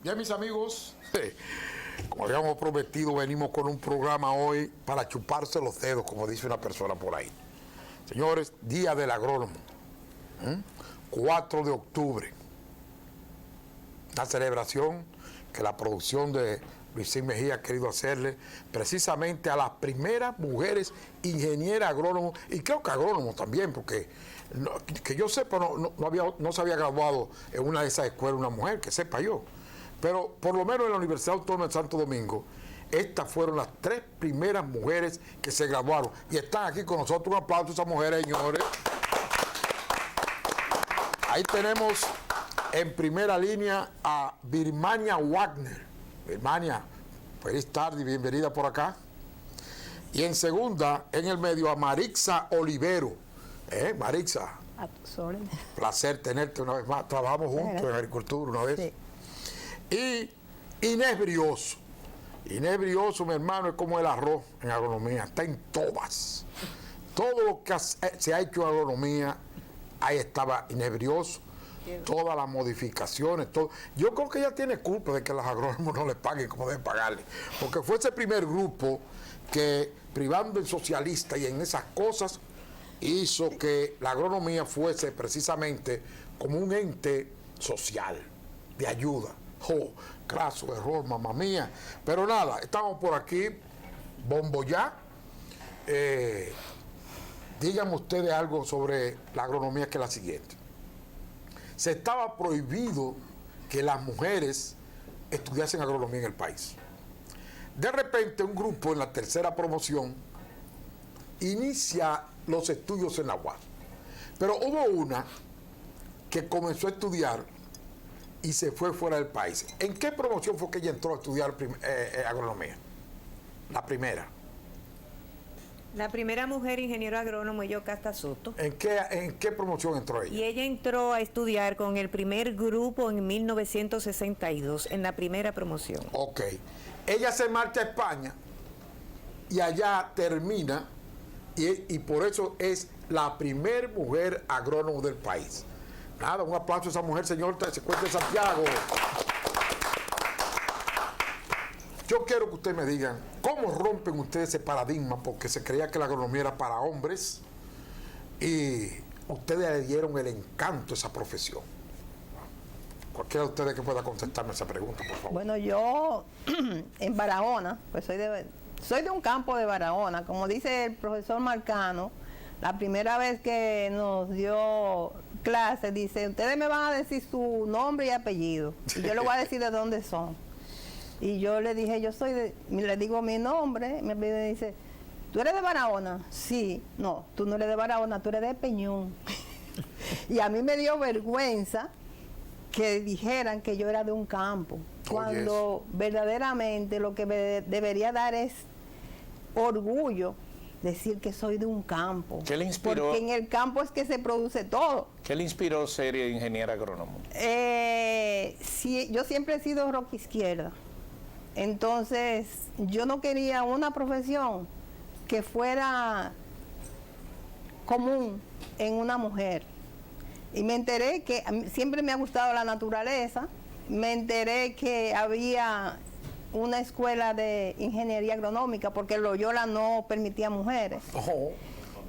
Bien, mis amigos, como habíamos prometido, venimos con un programa hoy para chuparse los dedos, como dice una persona por ahí. Señores, Día del Agrónomo, 4 de octubre, una celebración que la producción de Luisín Mejía ha querido hacerle precisamente a las primeras mujeres ingenieras agrónomos, y creo que agrónomos también, porque que yo sepa no se había graduado en una de esas escuelas una mujer, que sepa yo. Pero por lo menos en la Universidad Autónoma de Santo Domingo, estas fueron las 3 primeras mujeres que se graduaron. Y están aquí con nosotros. Un aplauso a esas mujeres, señores. Ahí tenemos en primera línea a Birmania Wagner. Birmania, feliz tarde y bienvenida por acá. Y en segunda, en el medio, a Marixa Olivero. Marixa, a tus órdenes. Placer tenerte una vez más. Trabajamos juntos en agricultura una vez. Sí. Y Inés Brioso. Inés Brioso, mi hermano, es como el arroz en agronomía, está en todas. Todo lo que se ha hecho en agronomía, ahí estaba Inés Brioso. Todas las modificaciones, todo. Yo creo que ella tiene culpa de que los agrónomos no le paguen como deben pagarle, porque fue ese primer grupo que, privando en socialista y en esas cosas, hizo que la agronomía fuese precisamente como un ente social, de ayuda. Oh, craso error, mamá mía. Pero nada, estamos por aquí, bombo ya. Díganme ustedes algo sobre la agronomía, que es la siguiente. Se estaba prohibido que las mujeres estudiasen agronomía en el país. De repente un grupo en la tercera promoción inicia los estudios en la UAS. Pero hubo una que comenzó a estudiar y se fue fuera del país. ¿En qué promoción fue que ella entró a estudiar agronomía? La primera. La primera mujer ingeniero agrónomo es Yocasta Soto. ¿En qué promoción entró ella? Y ella entró a estudiar con el primer grupo en 1962, en la primera promoción. Ok. Ella se marcha a España y allá termina, y por eso es la primer mujer agrónomo del país. Nada, un aplauso a esa mujer, señor, se encuentra en Santiago. Yo quiero que ustedes me digan, ¿cómo rompen ustedes ese paradigma? Porque se creía que la agronomía era para hombres y ustedes le dieron el encanto a esa profesión. Cualquiera de ustedes que pueda contestarme esa pregunta, por favor. Bueno, yo en Barahona, pues soy de un campo de Barahona, como dice el profesor Marcano. La primera vez que nos dio clase, dice, ustedes me van a decir su nombre y apellido, y yo les voy a decir de dónde son. Y yo le dije, le digo mi nombre, me dice, ¿tú eres de Barahona? Sí. No, tú no eres de Barahona, tú eres de Peñón. Y a mí me dio vergüenza que dijeran que yo era de un campo, cuando verdaderamente lo que me debería dar es orgullo decir que soy de un campo. ¿Qué le inspiró? Porque en el campo es que se produce todo. ¿Qué le inspiró ser ingeniera agrónomo? Sí, yo siempre he sido roca izquierda. Entonces, yo no quería una profesión que fuera común en una mujer. Y me enteré que siempre me ha gustado la naturaleza. Me enteré que había una escuela de ingeniería agronómica, porque Loyola no permitía mujeres.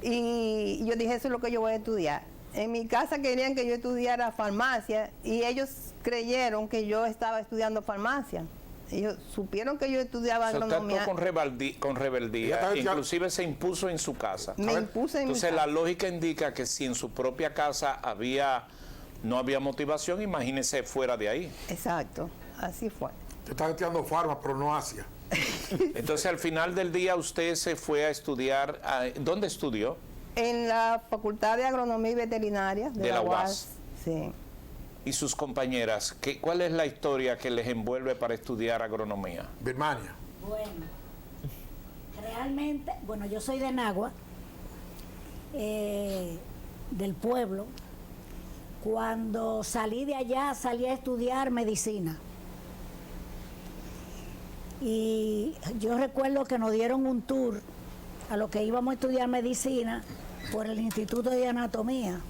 Y yo dije, eso es lo que yo voy a estudiar. En mi casa querían que yo estudiara farmacia y ellos creyeron que yo estaba estudiando farmacia. Ellos supieron que yo estudiaba agronomía. Usted con rebeldía, inclusive se impuso en su casa. Me impuse en mi casa. Entonces la lógica indica que si en su propia casa no había motivación, imagínese fuera de ahí. Exacto, así fue. Te está estudiando farma, pero no Asia. Entonces al final del día usted se fue a estudiar, ¿dónde estudió? En la Facultad de Agronomía y Veterinaria de la UAS. Sí. ¿Y sus compañeras? ¿Cuál es la historia que les envuelve para estudiar agronomía? Birmania. Bueno, realmente, yo soy de Nagua, del pueblo. Cuando salí de allá, salí a estudiar medicina. Y yo recuerdo que nos dieron un tour a los que íbamos a estudiar medicina por el Instituto de Anatomía.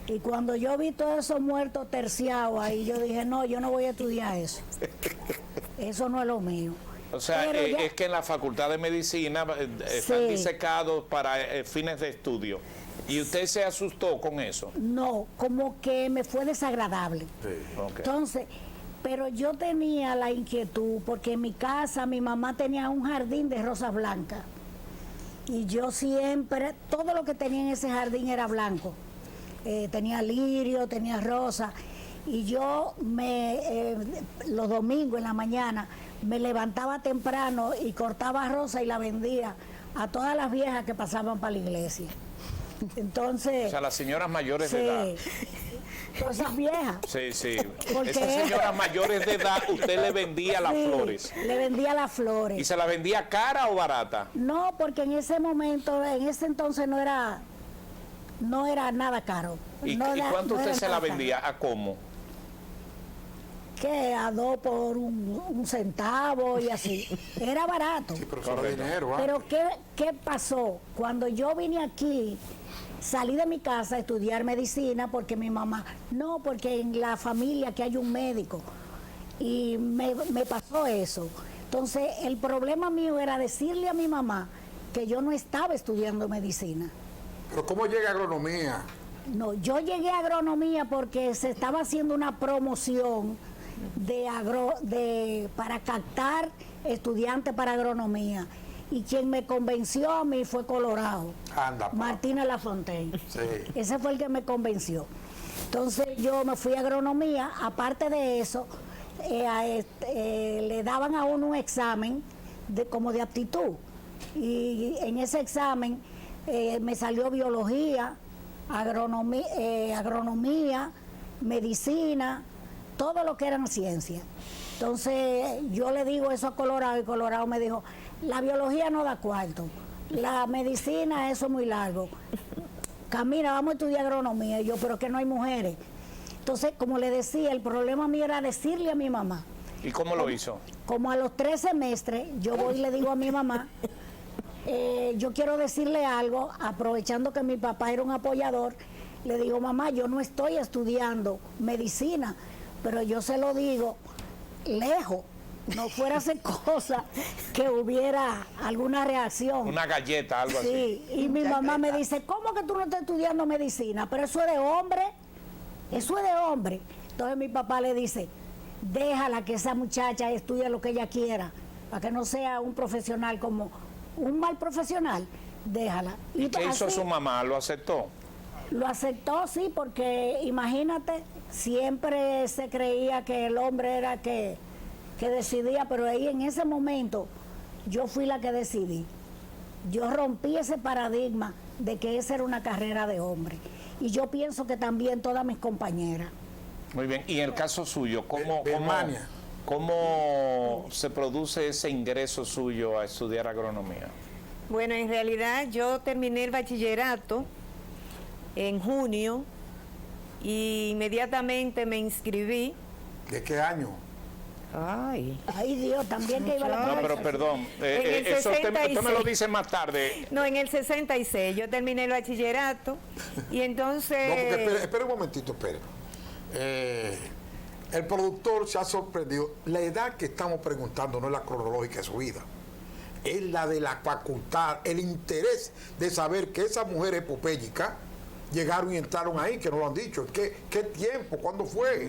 Y cuando yo vi todos esos muertos terciados ahí, yo dije, no, yo no voy a estudiar eso. Eso no es lo mío. O sea, es que en la Facultad de Medicina están disecados para fines de estudio. ¿Y usted se asustó con eso? No, como que me fue desagradable. Sí. Okay. Entonces, pero yo tenía la inquietud, porque en mi casa mi mamá tenía un jardín de rosas blancas. Y yo siempre, todo lo que tenía en ese jardín era blanco. Tenía lirio, tenía rosa. Y yo los domingos en la mañana me levantaba temprano y cortaba rosa y la vendía a todas las viejas que pasaban para la iglesia. Entonces... O sea, las señoras mayores de edad. Cosas viejas. Sí, sí. Porque esas señoras mayores de edad, usted le vendía las flores. Le vendía las flores. ¿Y se las vendía cara o barata? No, porque en ese momento, en ese entonces no era nada caro. ¿Y No era- cuánto no usted era se la nada caro. vendía? ¿A cómo? Que a 2 por un centavo y así. Era barato. Sí, pero eso era Correcto. dinero. Pero ¿qué pasó? Cuando yo vine aquí, salí de mi casa a estudiar medicina porque mi mamá, no, porque en la familia que hay un médico. Y me pasó eso. Entonces, el problema mío era decirle a mi mamá que yo no estaba estudiando medicina. Pero ¿cómo llega a agronomía? No, yo llegué a agronomía porque se estaba haciendo una promoción para captar estudiantes para agronomía. Y quien me convenció a mí fue Colorado, Anda, pa. Martina Lafontaine. Sí. Ese fue el que me convenció. Entonces yo me fui a agronomía. Aparte de eso, le daban a uno un examen como de aptitud. Y en ese examen me salió biología, agronomía, medicina, todo lo que eran ciencias. Entonces yo le digo eso a Colorado y Colorado me dijo, la biología no da cuarto, la medicina eso es muy largo. Camina, vamos a estudiar agronomía. Y yo, pero que no hay mujeres. Entonces, como le decía, el problema mío era decirle a mi mamá. ¿Y cómo lo hizo? Como a los 3 semestres, yo voy y le digo a mi mamá, yo quiero decirle algo, aprovechando que mi papá era un apoyador, le digo, mamá, yo no estoy estudiando medicina, pero yo se lo digo lejos, no fuera a hacer cosas que hubiera alguna reacción. Una galleta, algo así. Sí, y mi mamá me dice, ¿cómo que tú no estás estudiando medicina? Pero eso es de hombre, eso es de hombre. Entonces mi papá le dice, déjala que esa muchacha estudie lo que ella quiera, para que no sea un profesional como un mal profesional, déjala. ¿Y qué hizo así, su mamá? ¿Lo aceptó? Lo aceptó, sí, porque imagínate, siempre se creía que el hombre era que decidía, pero ahí en ese momento yo fui la que decidí. Yo rompí ese paradigma de que esa era una carrera de hombre. Y yo pienso que también todas mis compañeras. Muy bien. Y en el caso suyo, Birmania. ¿cómo se produce ese ingreso suyo a estudiar agronomía? Bueno, en realidad yo terminé el bachillerato en junio y inmediatamente me inscribí. ¿De qué año? Ay. Ay Dios, también que iba a la No, clase. pero perdón, En el eso usted me 66. lo dice más tarde. No, en el 66 yo terminé el bachillerato y entonces... No, porque espere un momentito, espere. El productor se ha sorprendido. La edad que estamos preguntando no es la cronológica de su vida, es la de la facultad, el interés de saber que esas mujeres epopélicas llegaron y entraron ahí, que no lo han dicho. ¿Qué tiempo? ¿Cuándo fue?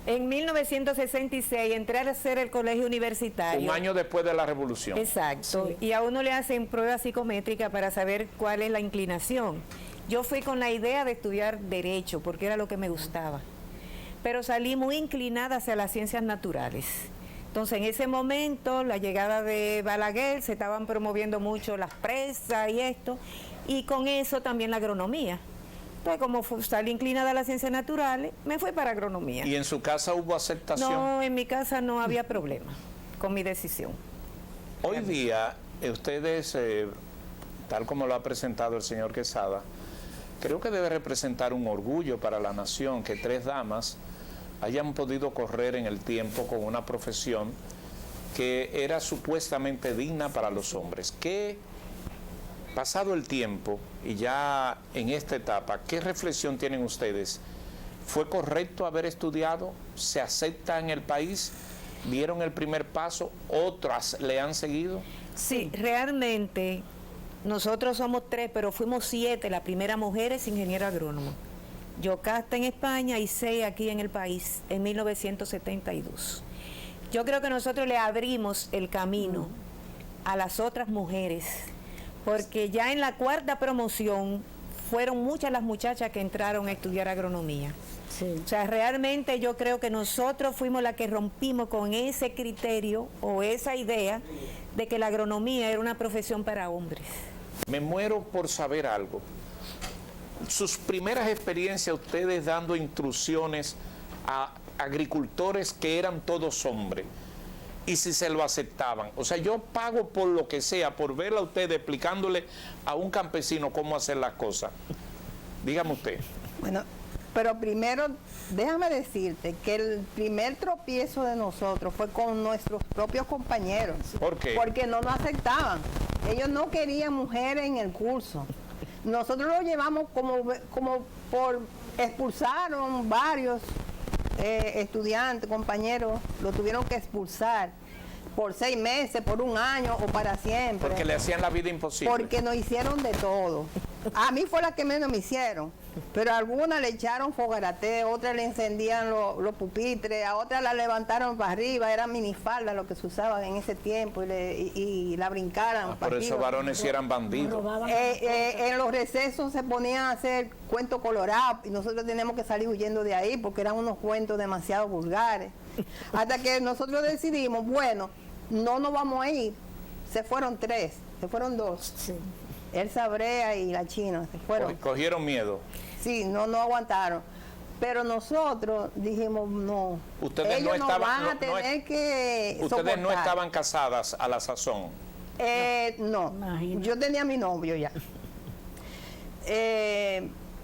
En 1966 entré a hacer el colegio universitario. Un año después de la revolución. Exacto. Y a uno le hacen pruebas psicométricas para saber cuál es la inclinación. Yo fui con la idea de estudiar Derecho, porque era lo que me gustaba. Pero salí muy inclinada hacia las ciencias naturales. Entonces, en ese momento, la llegada de Balaguer, se estaban promoviendo mucho las presas y esto, y con eso también la agronomía. Entonces, como salí inclinada a las ciencias naturales, me fui para agronomía. ¿Y en su casa hubo aceptación? No, en mi casa no había problema con mi decisión. Hoy día, ustedes, tal como lo ha presentado el señor Quesada, creo que debe representar un orgullo para la nación que 3 damas hayan podido correr en el tiempo con una profesión que era supuestamente digna para los hombres. ¿Qué pasado el tiempo y ya en esta etapa, ¿qué reflexión tienen ustedes? ¿Fue correcto haber estudiado? ¿Se acepta en el país? ¿Vieron el primer paso? ¿Otras le han seguido? Sí, realmente nosotros somos 3, pero fuimos 7, la primera mujeres ingeniero agrónomo. Yocasta en España y 6 aquí en el país en 1972. Yo creo que nosotros le abrimos el camino a las otras mujeres, porque ya en la 4ª promoción fueron muchas las muchachas que entraron a estudiar agronomía. Sí. O sea, realmente yo creo que nosotros fuimos las que rompimos con ese criterio o esa idea de que la agronomía era una profesión para hombres. Me muero por saber algo. Sus primeras experiencias, ustedes dando instrucciones a agricultores que eran todos hombres, y si se lo aceptaban. O sea, yo pago por lo que sea, por verla a usted explicándole a un campesino cómo hacer las cosas. Dígame usted. Bueno, pero primero, déjame decirte que el primer tropiezo de nosotros fue con nuestros propios compañeros. ¿Por qué? Porque no nos aceptaban. Ellos no querían mujeres en el curso. Nosotros lo llevamos como por expulsaron varios estudiantes, compañeros, lo tuvieron que expulsar por 6 meses, por 1 año o para siempre. Porque le hacían la vida imposible. Porque nos hicieron de todo. A mí fue la que menos me hicieron, pero a algunas le echaron fogarate, otras le encendían los pupitres, a otras la levantaron para arriba, eran minifaldas lo que se usaban en ese tiempo y la brincaran. Por eso varones sí eran bandidos. En los recesos se ponían a hacer cuentos colorados y nosotros teníamos que salir huyendo de ahí porque eran unos cuentos demasiado vulgares. Hasta que nosotros decidimos, bueno, no nos vamos a ir. Se fueron 3, se fueron 2. Sí. Elsa Brea y la China se fueron. Cogieron miedo. Sí, no aguantaron. Pero nosotros dijimos, no. Ustedes ellos no estaban, van a tener que ustedes soportar. no estaban casadas a la sazón. No, Imagínate. yo tenía mi novio ya.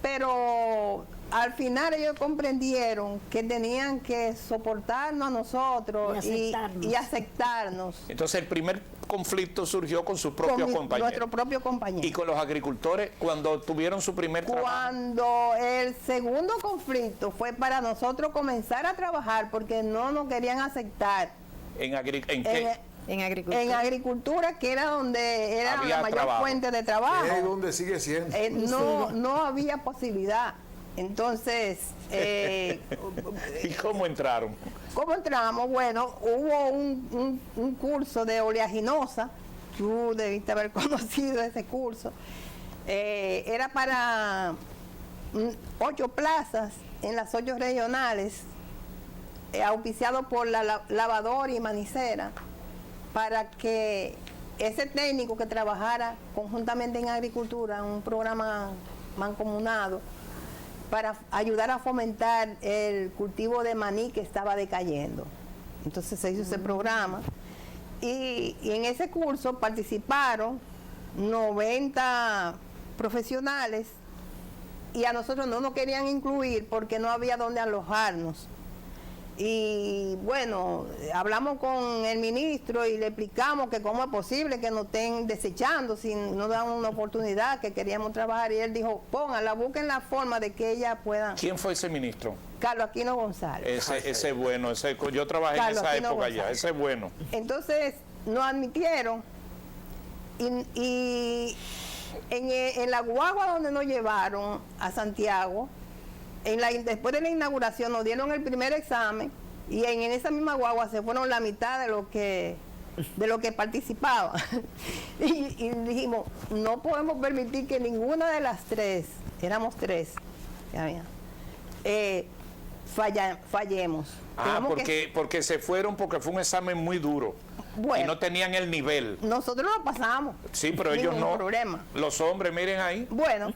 Pero al final ellos comprendieron que tenían que soportarnos a nosotros y aceptarnos. Entonces el primer conflicto surgió con sus propios compañeros. Nuestro propio compañero. Y con los agricultores cuando tuvieron su primer trabajo. Cuando el segundo conflicto fue para nosotros comenzar a trabajar porque no nos querían aceptar. ¿En qué? En agricultura. En agricultura, que era donde era Había la mayor trabajo. fuente de trabajo. Es donde sigue siendo. No había posibilidad. Entonces, ¿Y cómo entraron? ¿cómo entramos? Bueno, hubo un curso de oleaginosa. Tú debiste haber conocido ese curso. Era para 8 plazas en las 8 regionales, auspiciado por la lavadora y manicera, para que ese técnico que trabajara conjuntamente en agricultura, un programa mancomunado, para ayudar a fomentar el cultivo de maní que estaba decayendo. Entonces se hizo ese programa y en ese curso participaron 90 profesionales y a nosotros no nos querían incluir porque no había dónde alojarnos. Y bueno, hablamos con el ministro y le explicamos que cómo es posible que nos estén desechando si nos dan una oportunidad, que queríamos trabajar. Y él dijo, pónganla, busquen la forma de que ella pueda. ¿Quién fue ese ministro? Carlos Aquino González. Ese es bueno, yo trabajé Carlos en esa Aquino época González. ya, ese es bueno. Entonces nos admitieron y en la guagua donde nos llevaron a Santiago, después de la inauguración nos dieron el primer examen y en esa misma guagua se fueron la mitad de lo que participaban. y dijimos, no podemos permitir que ninguna de las 3, éramos 3, fallemos. Porque se fueron porque fue un examen muy duro. Bueno, y no tenían el nivel. nosotros lo pasamos. Sí, pero ellos ningún no. problema. Los hombres, miren ahí. Bueno,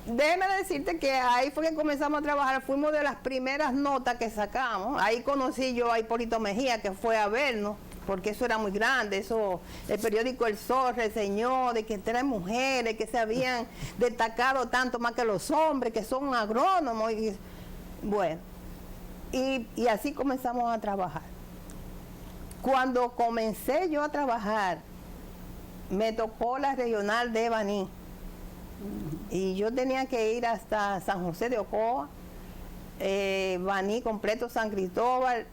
déjeme decirte que ahí fue que comenzamos a trabajar, fuimos de las primeras notas que sacamos. Ahí conocí yo a Hipólito Mejía, que fue a vernos, porque eso era muy grande. Eso, el periódico El Sol reseñó de que 3 mujeres que se habían destacado tanto más que los hombres, que son agrónomos. Y, bueno, y así comenzamos a trabajar. Cuando comencé yo a trabajar, me tocó la regional de Baní, Y yo tenía que ir hasta San José de Ocoa, Baní completo, San Cristóbal,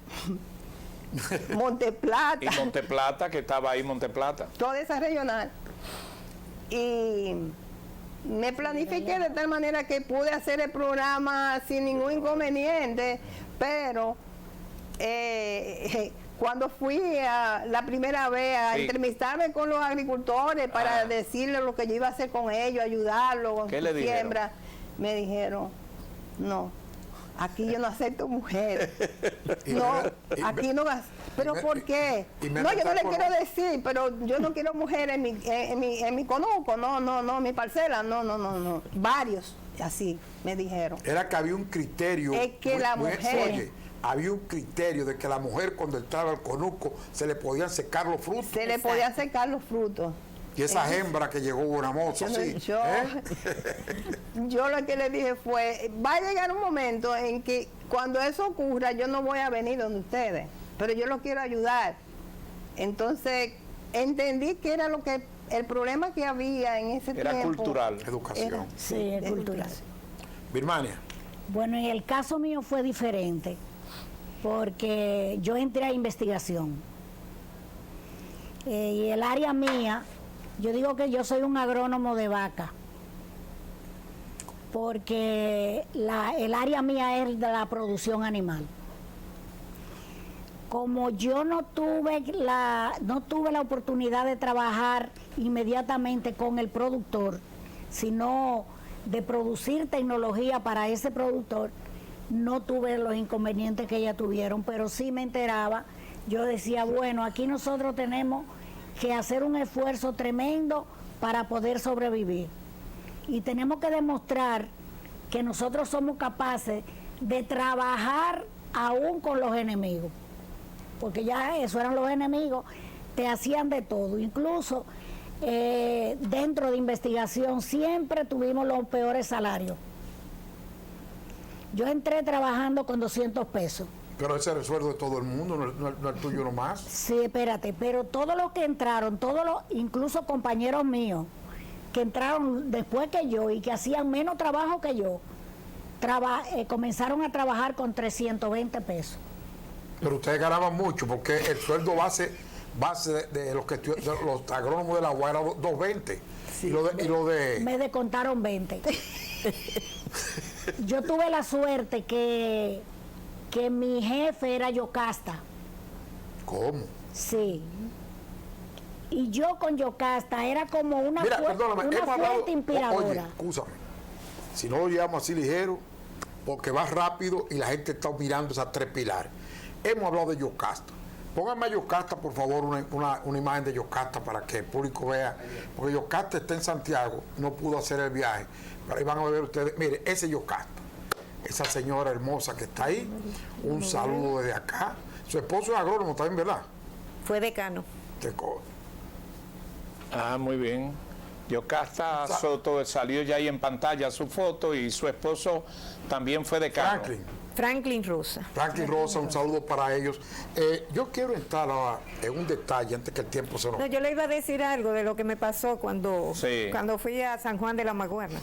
Monteplata. Y Monteplata, que estaba ahí Monteplata. Toda esa regional. Y me planifiqué de tal manera que pude hacer el programa sin ningún inconveniente, pero cuando fui la primera vez a entrevistarme con los agricultores para decirles lo que yo iba a hacer con ellos, ayudarlos con ¿Qué su le dijeron? siembra, me dijeron, no, aquí yo no acepto mujeres. No, aquí no vas. ¿Pero por qué? No, yo no le quiero decir, pero yo no quiero mujeres en mi conuco, no, mi parcela, no. Varios, así me dijeron. Era que había un criterio. Es que la mujer... Oye, había un criterio de que la mujer cuando entraba al conuco se le podían secar los frutos. Se le podían secar los frutos. Y esa hembra que llegó una moza, yo lo que le dije fue, va a llegar un momento en que cuando eso ocurra yo no voy a venir donde ustedes, pero yo los quiero ayudar. Entonces entendí que era el problema que había en ese tiempo. Era cultural. Educación. Sí, es cultural. Birmania. Bueno, en el caso mío fue diferente, porque yo entré a investigación. Y el área mía, yo digo que yo soy un agrónomo de vaca, porque el área mía es de la producción animal. Como yo no tuve la oportunidad de trabajar inmediatamente con el productor, sino de producir tecnología para ese productor, no tuve los inconvenientes que ellas tuvieron, pero sí me enteraba. Yo decía, bueno, aquí nosotros tenemos que hacer un esfuerzo tremendo para poder sobrevivir. Y tenemos que demostrar que nosotros somos capaces de trabajar aún con los enemigos. Porque ya eso eran los enemigos, te hacían de todo. Incluso dentro de investigación siempre tuvimos los peores salarios. Yo entré trabajando con 200 pesos. Pero ese era el sueldo de todo el mundo, no el tuyo nomás. Sí, espérate, pero todos los que entraron, incluso compañeros míos, que entraron después que yo y que hacían menos trabajo que yo, comenzaron a trabajar con 320 pesos. Pero ustedes ganaban mucho, porque el sueldo base de los agrónomos de la UAS era 220. Sí. Y lo de... Me descontaron 20. Yo tuve la suerte que mi jefe era Yocasta. ¿Cómo? Sí. Y yo con Yocasta era como una fuente inspiradora. Oye, escúchame, si no lo llevamos así ligero, porque va rápido y la gente está mirando esas tres pilares. Hemos hablado de Yocasta. Pónganme a Yocasta, por favor, una imagen de Yocasta para que el público vea, porque Yocasta está en Santiago, no pudo hacer el viaje, pero ahí van a ver ustedes, mire, ese es Yocasta. Esa señora hermosa que está ahí, un saludo desde acá. Su esposo es agrónomo también, ¿verdad? Fue decano. Muy bien. Yocasta Soto salió ya ahí en pantalla su foto y su esposo también fue decano. Franklin Rosa. Franklin Rosa, un saludo para ellos. Yo quiero entrar en un detalle antes que el tiempo se nos... No, yo le iba a decir algo de lo que me pasó cuando fui a San Juan de la Maguana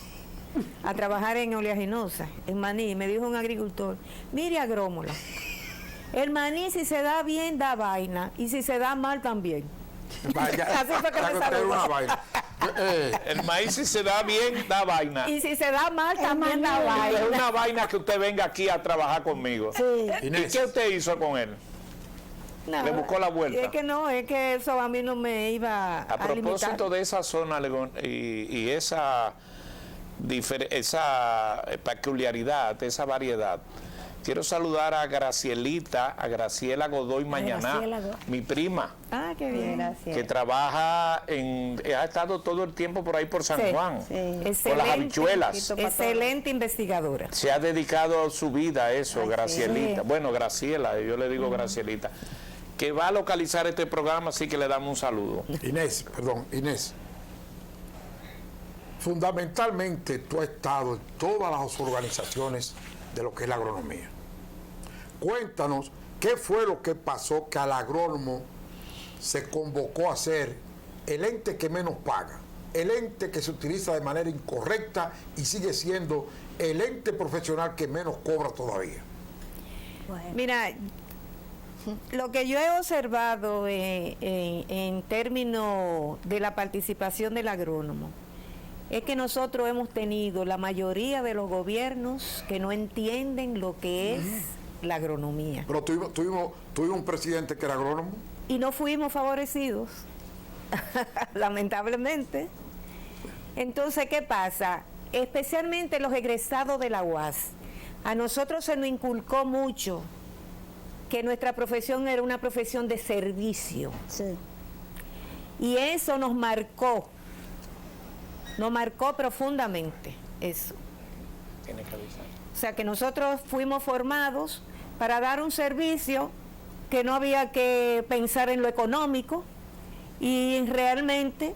a trabajar en oleaginosa, en maní. Me dijo un agricultor, mire agrómola, el maní si se da bien da vaina y si se da mal también. Así fue que me saludó. El maíz si se da bien da vaina. Y si se da mal también da vaina. Es una vaina que usted venga aquí a trabajar conmigo. Sí. ¿Y qué usted hizo con él? No, le buscó la vuelta. Es que eso a mí no me iba a propósito limitar. De esa zona y esa peculiaridad, esa variedad, quiero saludar a Graciela Godoy Mañaná, mi prima. Qué bien. Gracias. Que trabaja ha estado todo el tiempo por ahí por San Juan, con las habichuelas. Excelente investigadora. Se ha dedicado su vida a eso, Gracielita. Sí. Bueno, Graciela, yo le digo Gracielita, que va a localizar este programa, así que le damos un saludo. Inés. Fundamentalmente tú has estado en todas las organizaciones de lo que es la agronomía. Cuéntanos qué fue lo que pasó que al agrónomo se convocó a ser el ente que menos paga el ente que se utiliza de manera incorrecta y sigue siendo el ente profesional que menos cobra todavía. Bueno, Mira, lo que yo he observado en términos de la participación del agrónomo es que nosotros hemos tenido la mayoría de los gobiernos que no entienden lo que es la agronomía. Pero tuvimos un presidente que era agrónomo. Y no fuimos favorecidos, lamentablemente. Entonces, ¿qué pasa? Especialmente los egresados de la UAS. A nosotros se nos inculcó mucho que nuestra profesión era una profesión de servicio. sí. Y eso nos marcó profundamente, eso. Tiene que avisar. O sea que nosotros fuimos formados para dar un servicio que no había que pensar en lo económico y realmente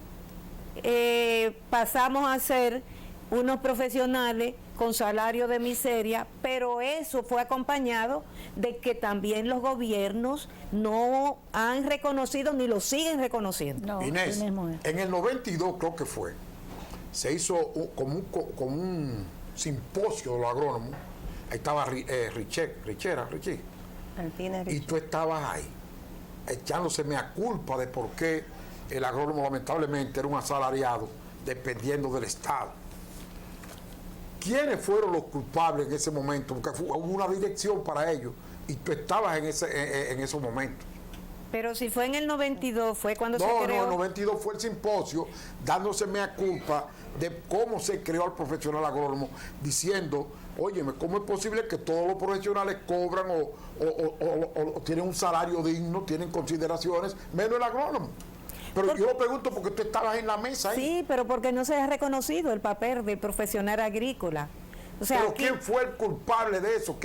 pasamos a ser unos profesionales con salario de miseria, pero eso fue acompañado de que también los gobiernos no han reconocido ni lo siguen reconociendo. No, Inés, así mismo es. en el 92 creo que fue, se hizo como un simposio de los agrónomos. Ahí estaba Richie, Martínez y tú estabas ahí, echándose mea culpa de por qué el agrónomo lamentablemente era un asalariado dependiendo del Estado. ¿Quiénes fueron los culpables en ese momento? Porque hubo una dirección para ellos y tú estabas en esos momentos. Pero si fue en el 92, fue cuando se No, creó. el 92 fue el simposio dándose mea culpa de cómo se creó el profesional agrónomo, diciendo, óyeme, ¿cómo es posible que todos los profesionales cobran o tienen un salario digno, tienen consideraciones, menos el agrónomo? Pero yo lo pregunto porque tú estabas en la mesa ahí. Sí, pero porque no se ha reconocido el papel del profesional agrícola. O sea, Pero aquí- ¿quién fue el culpable de eso?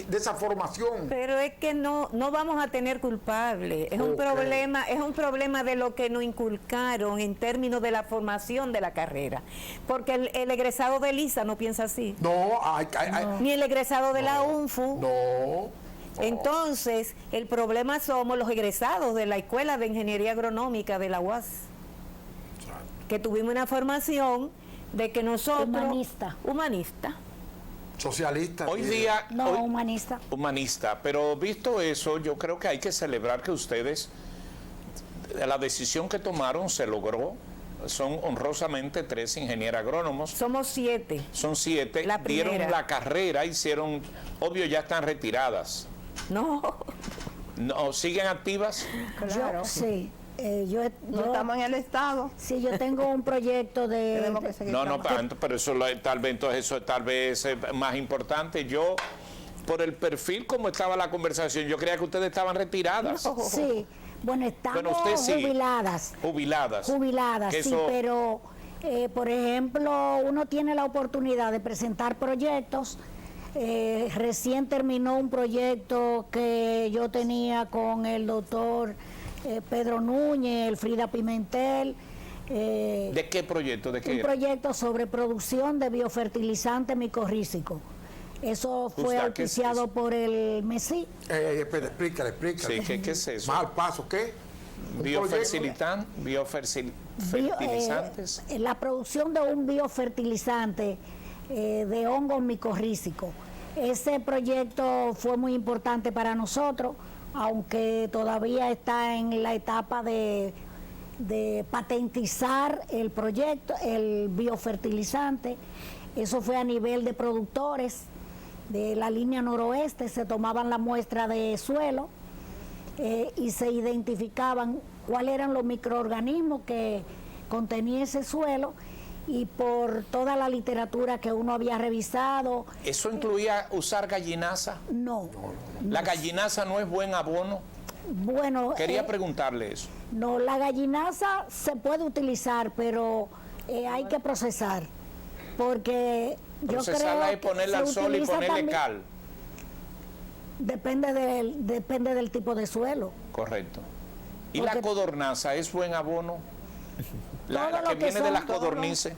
De esa formación? pero es que no vamos a tener culpable. Es un Ok. problema de lo que nos inculcaron en términos de la formación de la carrera. Porque el egresado de LISA no piensa así. No, Ni el egresado de la UNFU. no. Entonces, el problema somos los egresados de la Escuela de Ingeniería Agronómica de la UAS, que tuvimos una formación de que nosotros... Humanista. Socialista. Hoy día... No, hoy- humanista. humanista, pero visto eso, yo creo que hay que celebrar que ustedes, la decisión que tomaron se logró. Son honrosamente 3 ingenieros agrónomos, Somos 7. son 7, La dieron primera. la carrera, hicieron, obvio ya están retiradas. No, No, ¿siguen activas? Claro. Yo, sí. Yo No estamos en el Estado. sí, yo tengo un proyecto Tenemos que de seguir No, no trabajando. tanto, pero eso tal vez entonces eso tal vez es más importante. Yo, por el perfil como estaba la conversación, yo creía que ustedes estaban retiradas. sí. Bueno, estamos Bueno, usted sí. jubiladas. Jubiladas. Que Sí, eso- pero por ejemplo, uno tiene la oportunidad de presentar proyectos. Recién terminó un proyecto que yo tenía con el doctor Pedro Núñez, el Frida Pimentel. ¿De qué proyecto? ¿De qué Un era? proyecto sobre producción de biofertilizante micorrícico. Eso fue Justa, ¿qué es auspiciado eso? por el MESI. Espera, explícale. Sí, ¿qué es eso? Más al paso, ¿qué? Un proyecto. Biofertilizantes. La producción de un biofertilizante de hongos micorrízicos. Ese proyecto fue muy importante para nosotros, aunque todavía está en la etapa de patentizar el proyecto, el biofertilizante. Eso fue a nivel de productores de la línea noroeste, se tomaban la muestra de suelo y se identificaban cuáles eran los microorganismos que contenía ese suelo, y por toda la literatura que uno había revisado, ¿Eso incluía usar gallinaza? no. ¿La gallinaza no es buen abono? Bueno, Quería preguntarle eso. no, la gallinaza se puede utilizar, pero hay que procesar, porque yo creo Procesarla es que ponerla se al sol y utiliza ponerle también- cal. Depende del tipo de suelo. Correcto. ¿Y la Porque- codornaza es buen abono? La Todo que lo que viene de son las todos codornices.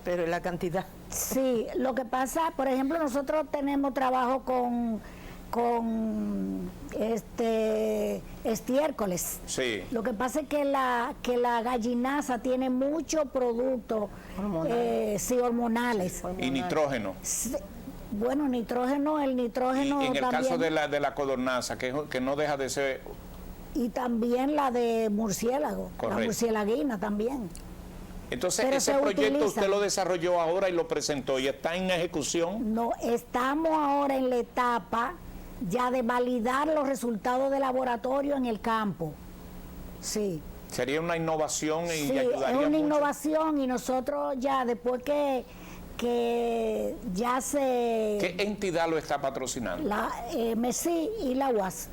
pero la cantidad. Sí, lo que pasa, por ejemplo, nosotros tenemos trabajo con con estiércoles. Sí. Lo que pasa es que la gallinaza tiene muchos productos hormonales. Y nitrógeno. Bueno, nitrógeno, el nitrógeno Y en el también, caso de la codornaza, que no deja de ser... y también la de murciélago, Correcto. la murcielaguina también. Entonces, Pero ese se proyecto utiliza. usted lo desarrolló ahora y lo presentó y está en ejecución. No, estamos ahora en la etapa ya de validar los resultados de laboratorio en el campo. Sí. Sería una innovación y Sí, ayudaría es una mucho. innovación y nosotros ya después que ya se... ¿Qué entidad lo está patrocinando? La MESI y la UAS.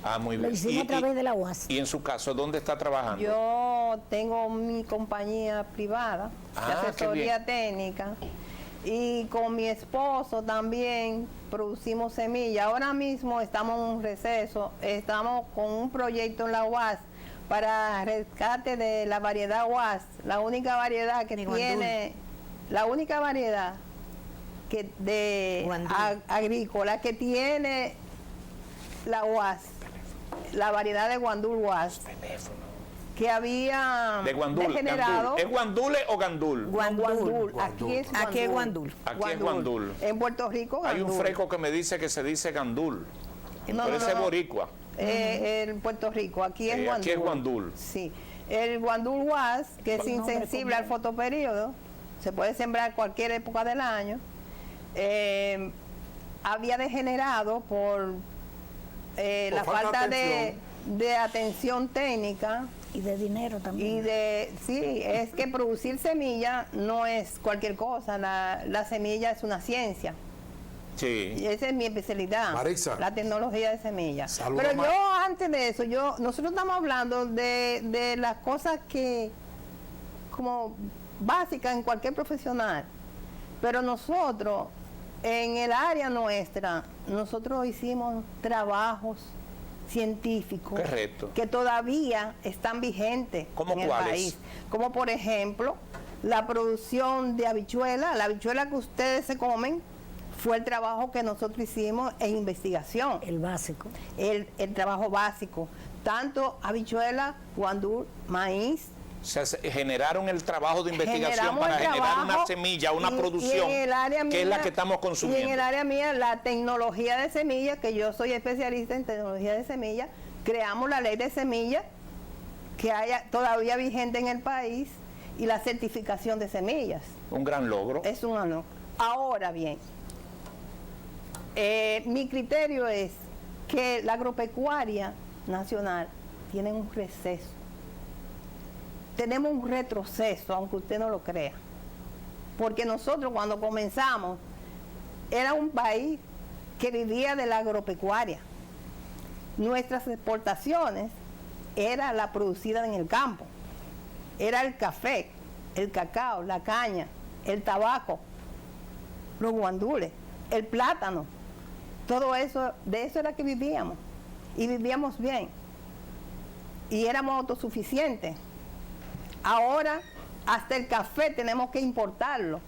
Ah, muy Lo bien. hicimos a través de la UAS. Y en su caso, ¿dónde está trabajando? Yo tengo mi compañía privada de Ah, qué asesoría bien. técnica y con mi esposo también producimos semillas. Ahora mismo estamos en un receso, estamos con un proyecto en la UAS para rescate de la variedad UAS, la única variedad que De tiene, la única variedad que de Guandul. agrícola que tiene la UAS, la variedad de Guandul UAS, que había De Guandul. degenerado. Gandul. ¿Es Guandule o Gandul? Guandul. Aquí es Aquí es Guandul. Aquí es Guandul. En Puerto Rico, Hay un Gandul. fresco que me dice que se dice Gandul. No, pero no, ese es no. boricua. En Puerto Rico, aquí es Guandul. Aquí es Guandul. Sí. El Guandul UAS, que es insensible al fotoperíodo, se puede sembrar cualquier época del año, había degenerado por la falta de atención técnica. Y de dinero también. Sí, es que producir semilla no es cualquier cosa, la semilla es una ciencia. Sí. Y esa es mi especialidad, Marisa. la tecnología de semillas. Saluda, Pero Mar- yo antes de eso, nosotros estamos hablando de las cosas que como básicas en cualquier profesional. Pero nosotros, en el área nuestra, nosotros hicimos trabajos científicos Correcto. que todavía están vigentes ¿Cómo en el cuáles? país. Como por ejemplo, la producción de habichuela, la habichuela que ustedes se comen, fue el trabajo que nosotros hicimos en investigación, El básico. el trabajo básico, tanto habichuela, guandul, maíz. O sea, generaron el trabajo de investigación Generamos para el generar una trabajo semilla, una y producción, en el área que es la mía- que estamos Y en consumiendo. el área mía, la tecnología de semillas, que yo soy especialista en tecnología de semillas, creamos la ley de semillas que haya todavía vigente en el país y la certificación de semillas. Un gran logro. Es un honor. Ahora bien, mi criterio es que la agropecuaria nacional tiene un receso. Tenemos un retroceso, aunque usted no lo crea. Porque nosotros cuando comenzamos, era un país que vivía de la agropecuaria. Nuestras exportaciones era la producida en el campo. Era el café, el cacao, la caña, el tabaco, los guandules, el plátano. Todo eso, de eso era que vivíamos. Y vivíamos bien. Y éramos autosuficientes. Ahora, hasta el café tenemos que importarlo.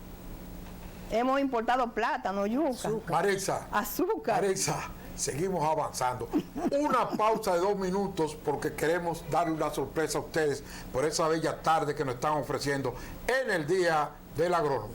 Hemos importado plátano, yuca, Marisa, azúcar. Marisa, seguimos avanzando. Una pausa de 2 minutos porque queremos darle una sorpresa a ustedes por esa bella tarde que nos están ofreciendo en el Día del Agrónomo.